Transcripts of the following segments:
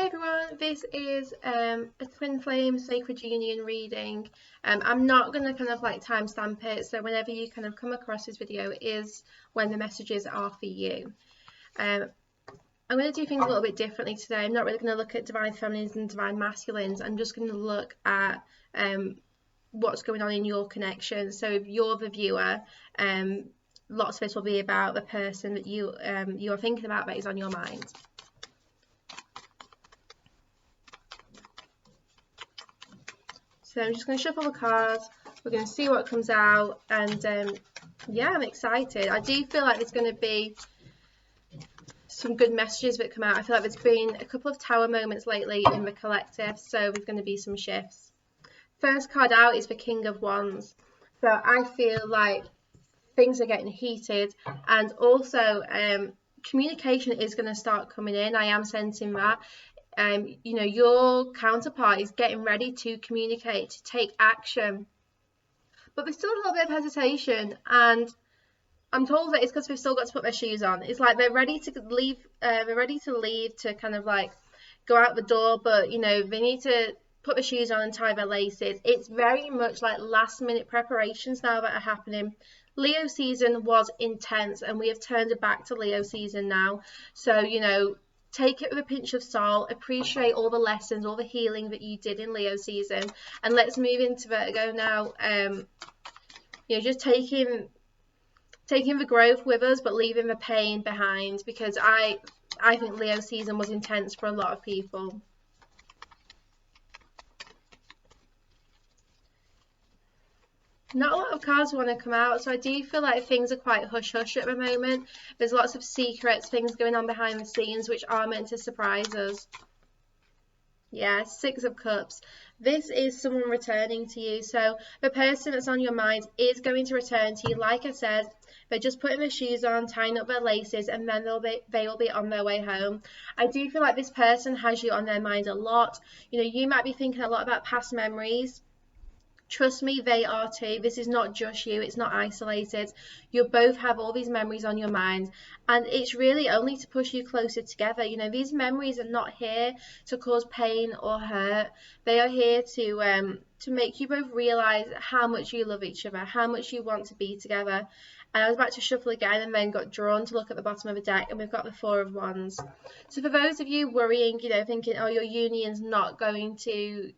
Hi everyone, this is a Twin Flame Sacred Union reading. I'm not going to kind of like timestamp it, so whenever you kind of come across this video is when the messages are for you. I'm going to do things a little bit differently today. I'm not really going to look at Divine Feminines and Divine Masculines. I'm just going to look at what's going on in your connection. So if you're the viewer, lots of this will be about the person that you are thinking about that is on your mind. So I'm just going to shuffle the cards, we're going to see what comes out, and yeah, I'm excited. I do feel like there's going to be some good messages that come out. I feel like there's been a couple of tower moments lately in the collective, so there's going to be some shifts. First card out is the King of Wands. So I feel like things are getting heated, and also communication is going to start coming in. I am sensing that. You know, your counterpart is getting ready to communicate, to take action, but there's still a little bit of hesitation, and I'm told that it's because they've still got to put their shoes on. It's like they're ready to leave, to kind of like go out the door, but you know, they need to put the shoes on and tie their laces. It's very much like last minute preparations now that are happening. Leo season was intense, and we have turned it back to Leo season now, so you know, take it with a pinch of salt, appreciate all the lessons, all the healing that you did in Leo season, and let's move into Virgo now. You know, just taking the growth with us, but leaving the pain behind, because I think Leo season was intense for a lot of people. Not a lot of cards want to come out, so I do feel like things are quite hush-hush at the moment. There's lots of secrets, things going on behind the scenes, which are meant to surprise us. Yeah, Six of Cups. This is someone returning to you. So the person that's on your mind is going to return to you. Like I said, they're just putting their shoes on, tying up their laces, and then they will be on their way home. I do feel like this person has you on their mind a lot. You know, you might be thinking a lot about past memories. Trust me, they are too. This is not just you, it's not isolated. You both have all these memories on your mind, and it's really only to push you closer together. You know, these memories are not here to cause pain or hurt. They are here to make you both realize how much you love each other, how much you want to be together. And I was about to shuffle again and then got drawn to look at the bottom of the deck, and we've got the Four of Wands. So for those of you worrying, you know, thinking, oh, your union's not going to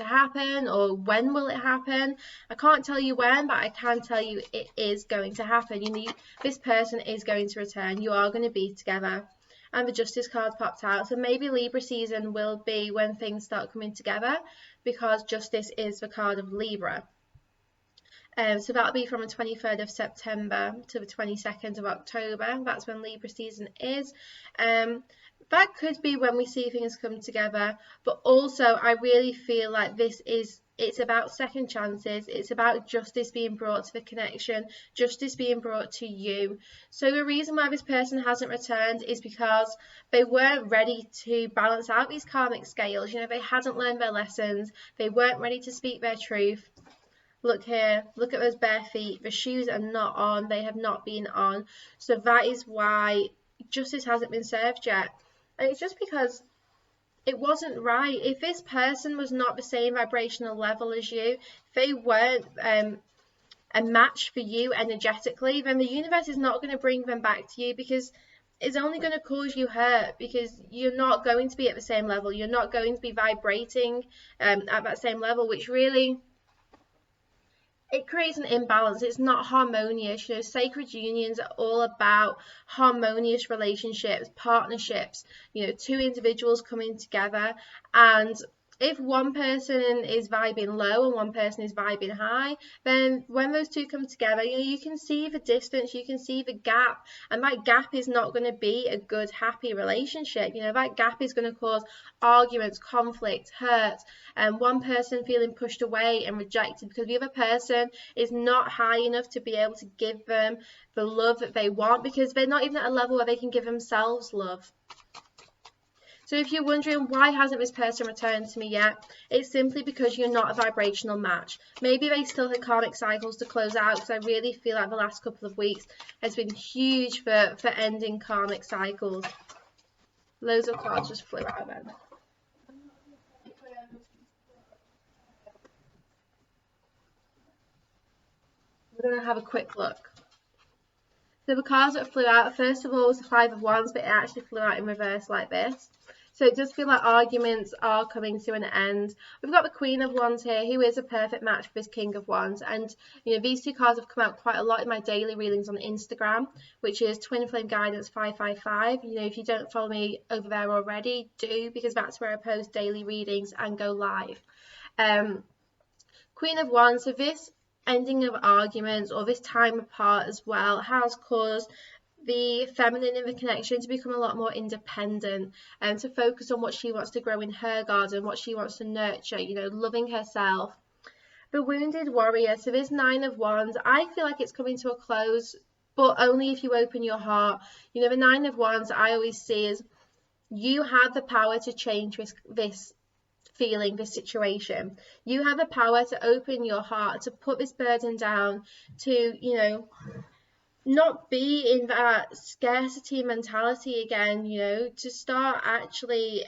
happen, or when will it happen? I can't tell you when, but I can tell you it is going to happen. You know, this person is going to return. You are going to be together. And the Justice card popped out, so maybe Libra season will be when things start coming together, because Justice is the card of Libra. So that'll be from the 23rd of September to the 22nd of October. That's when Libra season is. That could be when we see things come together, but also I really feel like it's about second chances. It's about justice being brought to the connection, justice being brought to you. So the reason why this person hasn't returned is because they weren't ready to balance out these karmic scales. You know, they hadn't learned their lessons. They weren't ready to speak their truth. Look here, look at those bare feet. The shoes are not on. They have not been on. So that is why justice hasn't been served yet. And it's just because it wasn't right. If this person was not the same vibrational level as you, if they weren't a match for you energetically, then the universe is not going to bring them back to you, because it's only going to cause you hurt, because you're not going to be at the same level. You're not going to be vibrating at that same level, which really, it creates an imbalance. It's not harmonious. You know, sacred unions are all about harmonious relationships, partnerships, you know, two individuals coming together. And if one person is vibing low and one person is vibing high, then when those two come together, you know, you can see the distance, you can see the gap, and that gap is not going to be a good, happy relationship. You know, that gap is going to cause arguments, conflict, hurt, and one person feeling pushed away and rejected because the other person is not high enough to be able to give them the love that they want, because they're not even at a level where they can give themselves love. So if you're wondering why hasn't this person returned to me yet, it's simply because you're not a vibrational match. Maybe they still have karmic cycles to close out, because I really feel like the last couple of weeks has been huge for ending karmic cycles. Loads of cards just flew out then. we're going to have a quick look. So the cards that flew out, first of all, was the Five of Wands, but it actually flew out in reverse like this. So it does feel like arguments are coming to an end. We've got the Queen of Wands here, who is a perfect match for this King of Wands. And, you know, these two cards have come out quite a lot in my daily readings on Instagram, which is Twin Flame Guidance 555. You know, if you don't follow me over there already, do, because that's where I post daily readings and go live. Queen of Wands, so this ending of arguments or this time apart as well has caused the feminine in the connection to become a lot more independent and to focus on what she wants to grow in her garden, what she wants to nurture, you know, loving herself. The Wounded Warrior, so this Nine of Wands, I feel like it's coming to a close, but only if you open your heart. You know, the Nine of Wands I always see is you have the power to change this feeling, this situation. You have the power to open your heart, to put this burden down, to, you know, not be in that scarcity mentality again, you know, to start actually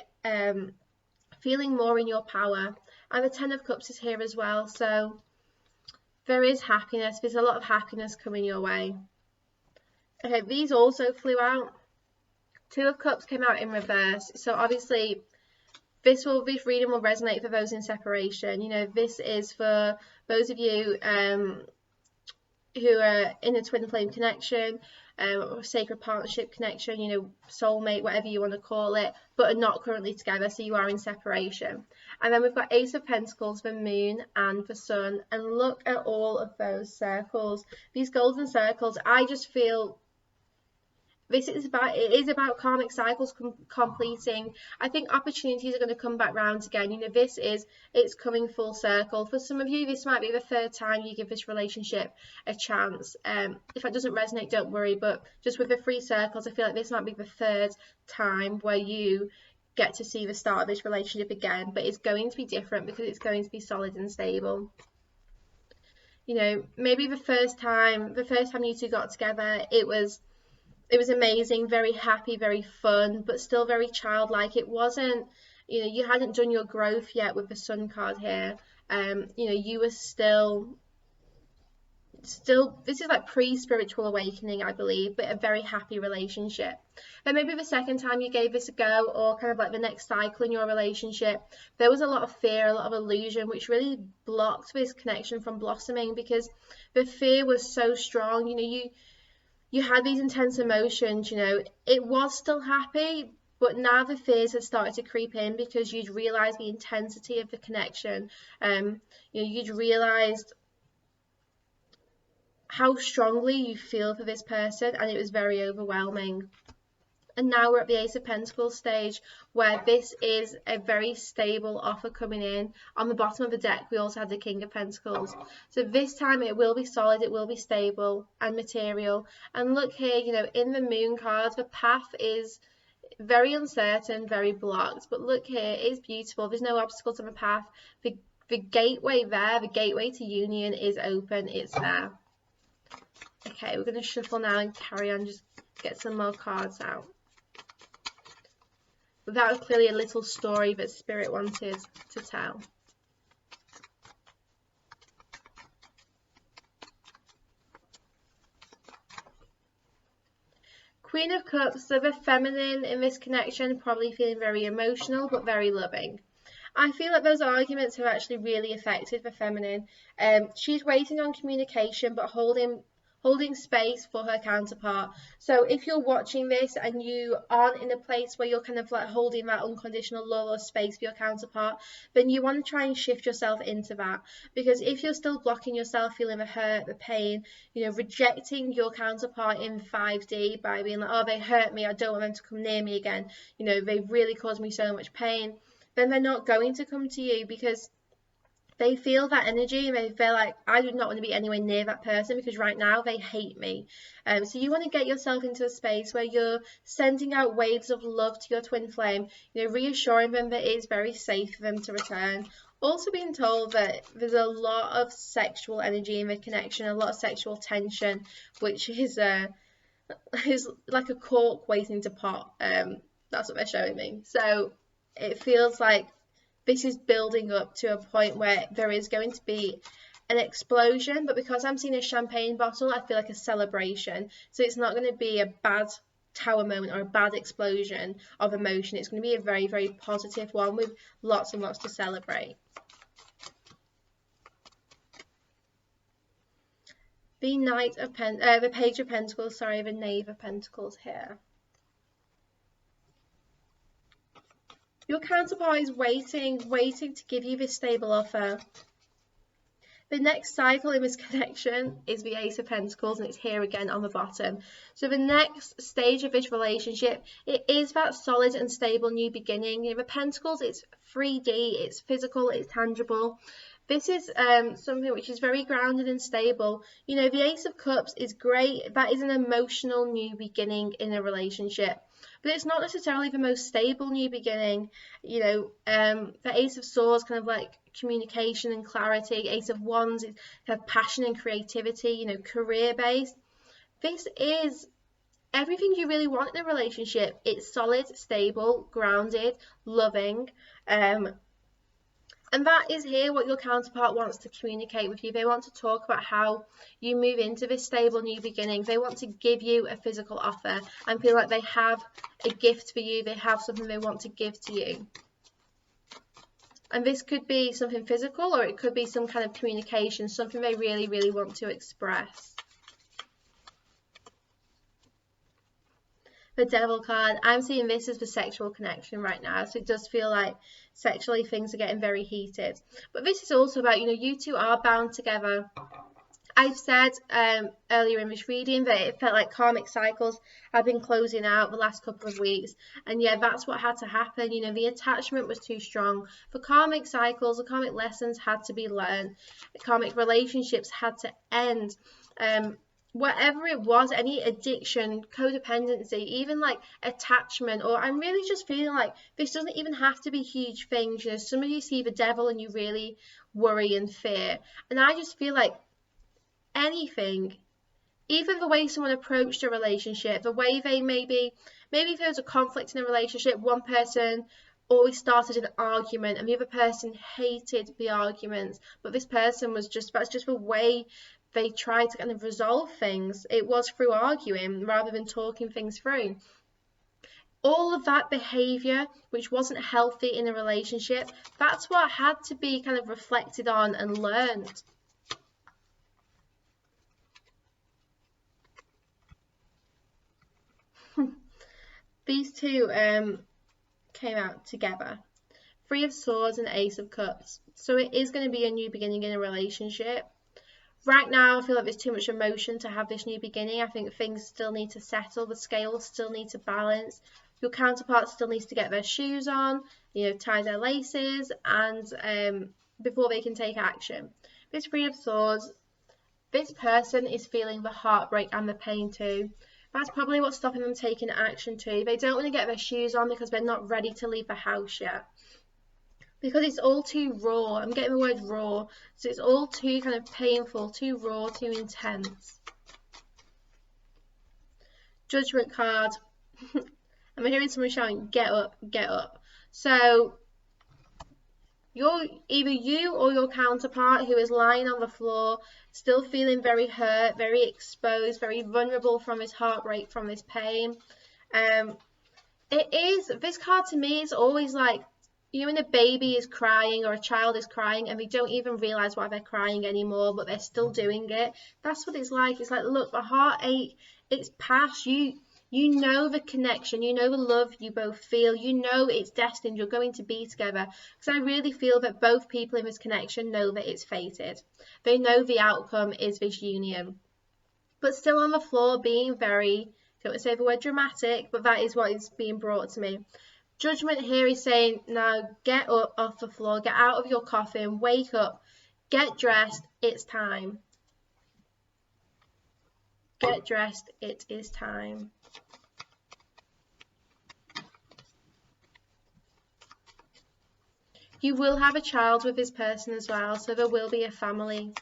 feeling more in your power. And the Ten of Cups is here as well, so there is happiness. There's a lot of happiness coming your way. Okay, these also flew out. Two of Cups came out in reverse, so obviously this reading will resonate for those in separation. You know, this is for those of you who are in a twin flame connection, or sacred partnership connection, you know, soulmate, whatever you want to call it, but are not currently together, so you are in separation. And then we've got Ace of Pentacles, the Moon and the Sun, and look at all of those circles. These golden circles, I just feel it is about karmic cycles completing. I think opportunities are going to come back round again. You know, it's coming full circle. For some of you, this might be the third time you give this relationship a chance. If that doesn't resonate, don't worry. But just with the 3 circles, I feel like this might be the third time where you get to see the start of this relationship again. But it's going to be different because it's going to be solid and stable. You know, maybe the first time you two got together, it was amazing, very happy, very fun, but still very childlike. It wasn't, you know, you hadn't done your growth yet with the Sun card here. You know, you were still, this is like pre-spiritual awakening, I believe, but a very happy relationship. And maybe the second time you gave this a go, or kind of like the next cycle in your relationship, there was a lot of fear, a lot of illusion, which really blocked this connection from blossoming because the fear was so strong. You know, you had these intense emotions, you know, it was still happy, but now the fears had started to creep in because you'd realised the intensity of the connection. You know, you'd realised how strongly you feel for this person, and it was very overwhelming. And now we're at the Ace of Pentacles stage, where this is a very stable offer coming in. On the bottom of the deck, we also have the King of Pentacles. So this time it will be solid, it will be stable and material. And look here, you know, in the Moon card, the path is very uncertain, very blocked. But look here, it's beautiful. There's no obstacles on the path. The gateway there, the gateway to union is open. It's there. Okay, we're going to shuffle now and carry on, just get some more cards out. But that was clearly a little story that Spirit wanted to tell. Queen of Cups, so the feminine in this connection, probably feeling very emotional but very loving. I feel like those arguments have actually really affected the feminine. She's waiting on communication but holding space for her counterpart. So if you're watching this and you aren't in a place where you're kind of like holding that unconditional love or space for your counterpart, then you want to try and shift yourself into that. Because if you're still blocking yourself, feeling the hurt, the pain, you know, rejecting your counterpart in 5D by being like, oh, they hurt me, I don't want them to come near me again, you know, they've really caused me so much pain, then they're not going to come to you because they feel that energy and they feel like, I do not want to be anywhere near that person because right now they hate me. So you want to get yourself into a space where you're sending out waves of love to your twin flame, you know, reassuring them that it is very safe for them to return. Also being told that there's a lot of sexual energy in the connection, a lot of sexual tension, which is like a cork waiting to pop. That's what they're showing me. So it feels like this is building up to a point where there is going to be an explosion, but because I'm seeing a champagne bottle, I feel like a celebration. So it's not going to be a bad tower moment or a bad explosion of emotion. It's going to be a very, very positive one with lots and lots to celebrate. The the Page of Pentacles, sorry, the Knave of Pentacles here. Your counterpart is waiting to give you this stable offer. The next cycle in this connection is the Ace of Pentacles, and it's here again on the bottom. So the next stage of this relationship, it is that solid and stable new beginning. You know, the Pentacles, it's 3D, it's physical, it's tangible. This is something which is very grounded and stable. You know, the Ace of Cups is great. That is an emotional new beginning in a relationship. But it's not necessarily the most stable new beginning. You know, the Ace of Swords, kind of like communication and clarity. Ace of Wands is kind of passion and creativity, you know, career-based. This is everything you really want in a relationship. It's solid, stable, grounded, loving. And that is here what your counterpart wants to communicate with you. They want to talk about how you move into this stable new beginning. They want to give you a physical offer and feel like they have a gift for you. They have something they want to give to you. And this could be something physical, or it could be some kind of communication, something they really, really want to express. The Devil card, I'm seeing this as the sexual connection right now, so it does feel like sexually things are getting very heated. But this is also about, you know, you two are bound together. I've said earlier in this reading that it felt like karmic cycles have been closing out the last couple of weeks, and yeah, that's what had to happen. You know, the attachment was too strong. The karmic cycles, the karmic lessons had to be learned. The karmic relationships had to end. Whatever it was, any addiction, codependency, even like attachment, or I'm really just feeling like this doesn't even have to be huge things. You know, some of you see the devil and you really worry and fear, and I just feel like anything, even the way someone approached a relationship, the way they maybe if there was a conflict in a relationship, one person always started an argument and the other person hated the arguments, but this person was that's just the way they tried to kind of resolve things. It was through arguing rather than talking things through. All of that behavior, which wasn't healthy in a relationship, that's what had to be kind of reflected on and learned. These two came out together. Three of Swords and Ace of Cups. So it is going to be a new beginning in a relationship. Right now, I feel like there's too much emotion to have this new beginning. I think things still need to settle. The scales still need to balance. Your counterpart still needs to get their shoes on, you know, tie their laces, and before they can take action. This Three of Swords, this person is feeling the heartbreak and the pain too. That's probably what's stopping them taking action too. They don't want to get their shoes on because they're not ready to leave the house yet. Because it's all too raw. I'm getting the word raw. So it's all too kind of painful, too raw, too intense. Judgment card. I'm hearing someone shouting, get up, get up. So either you or your counterpart who is lying on the floor, still feeling very hurt, very exposed, very vulnerable from this heartbreak, from this pain. This card to me is always like, you know, when a baby is crying or a child is crying and they don't even realize why they're crying anymore, but they're still doing it. That's what it's like. It's like, look, the heartache, it's past. You know the connection, you know the love you both feel, you know it's destined, you're going to be together. Because I really feel that both people in this connection know that it's fated. They know the outcome is this union. But still on the floor, being very, don't want to say the word dramatic, but that is what is being brought to me. Judgment here is saying, now get up off the floor, get out of your coffin, wake up, get dressed, it's time. Get dressed, it is time. You will have a child with this person as well, so there will be a family.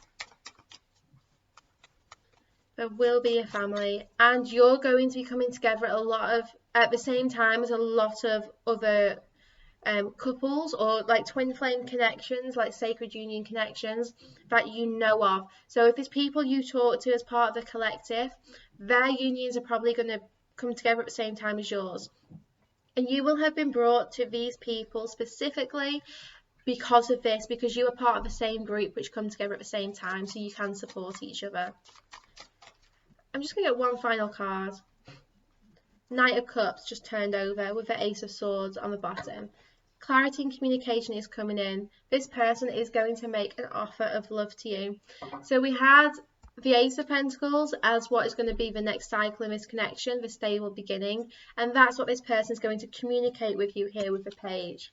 There will be a family, and you're going to be coming together at the same time as a lot of other couples or like twin flame connections, like sacred union connections that you know of. So if it's people you talk to as part of the collective, their unions are probably going to come together at the same time as yours. And you will have been brought to these people specifically because of this, because you are part of the same group which come together at the same time, so you can support each other. I'm just going to get one final card. Knight of Cups just turned over with the Ace of Swords on the bottom. Clarity and communication is coming in. This person is going to make an offer of love to you. So we had the Ace of Pentacles as what is going to be the next cycle in this connection, the stable beginning, and that's what this person is going to communicate with you here with the Page.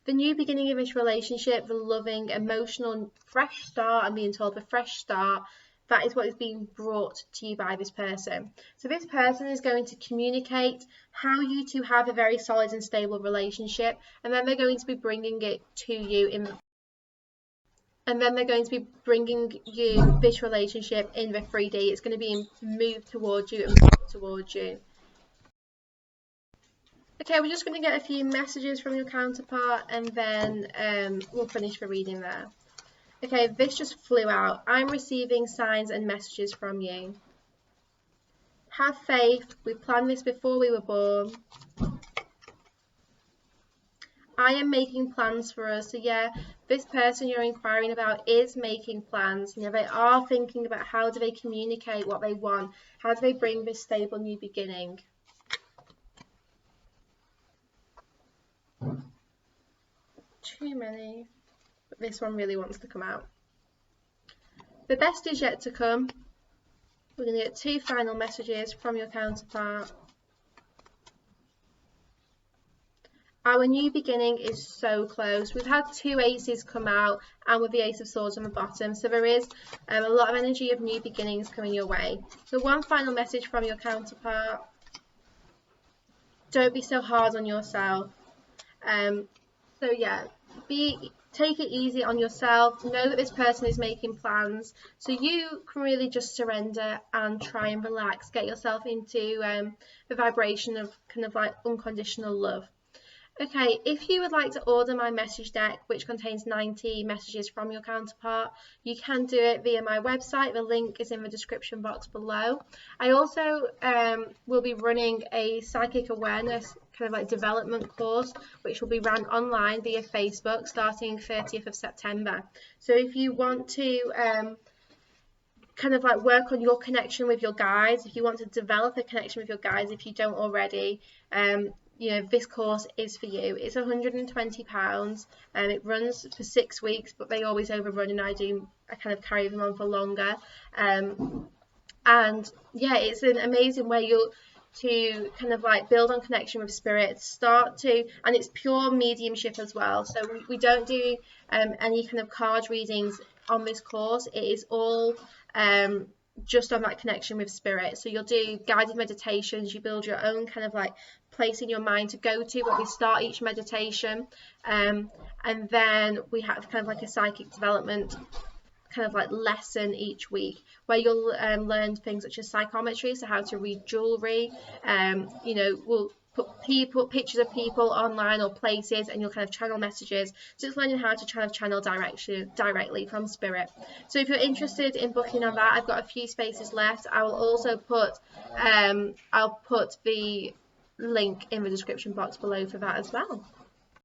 The new beginning of this relationship, the loving, emotional, fresh start, I'm being told the fresh start, that is what is being brought to you by this person. So this person is going to communicate how you two have a very solid and stable relationship, and then they're going to be bringing it to you this relationship in the 3D. It's going to be moved towards you and brought towards you. Okay, we're just going to get a few messages from your counterpart, and then we'll finish the reading there. Okay, this just flew out. I'm receiving signs and messages from you. Have faith. We planned this before we were born. I am making plans for us. So yeah, this person you're inquiring about is making plans. You know, they are thinking about how do they communicate what they want. How do they bring this stable new beginning? Too many. But this one really wants to come out. The best is yet to come. We're going to get 2 final messages from your counterpart. Our new beginning is so close. We've had 2 aces come out and with the Ace of Swords on the bottom. So there is a lot of energy of new beginnings coming your way. So one final message from your counterpart. Don't be so hard on yourself. So yeah, take it easy on yourself. Know that this person is making plans, so you can really just surrender and try and relax. Get yourself into the vibration of kind of like unconditional love. Okay, if you would like to order my message deck, which contains 90 messages from your counterpart, you can do it via my website. The link is in the description box below. I also will be running a psychic awareness kind of like development course, which will be run online via Facebook starting 30th of September. So if you want to kind of like work on your connection with your guides, if you want to develop a connection with your guides if you don't already, you know, this course is for you. It's £120 and it runs for 6 weeks, but they always overrun and I kind of carry them on for longer. And yeah, it's an amazing way to kind of like build on connection with spirits, and it's pure mediumship as well. So we don't do any kind of card readings on this course. It is all just on that connection with spirit. So you'll do guided meditations, you build your own kind of like place in your mind to go to when we start each meditation, and then we have kind of like a psychic development kind of like lesson each week where you'll learn things such as psychometry, so how to read jewelry. You know, we'll put pictures of people online or places, and you'll kind of channel messages. So it's learning how to kind of channel directly from spirit. So if you're interested in booking on that, I've got a few spaces left. I will also put I'll put the link in the description box below for that as well.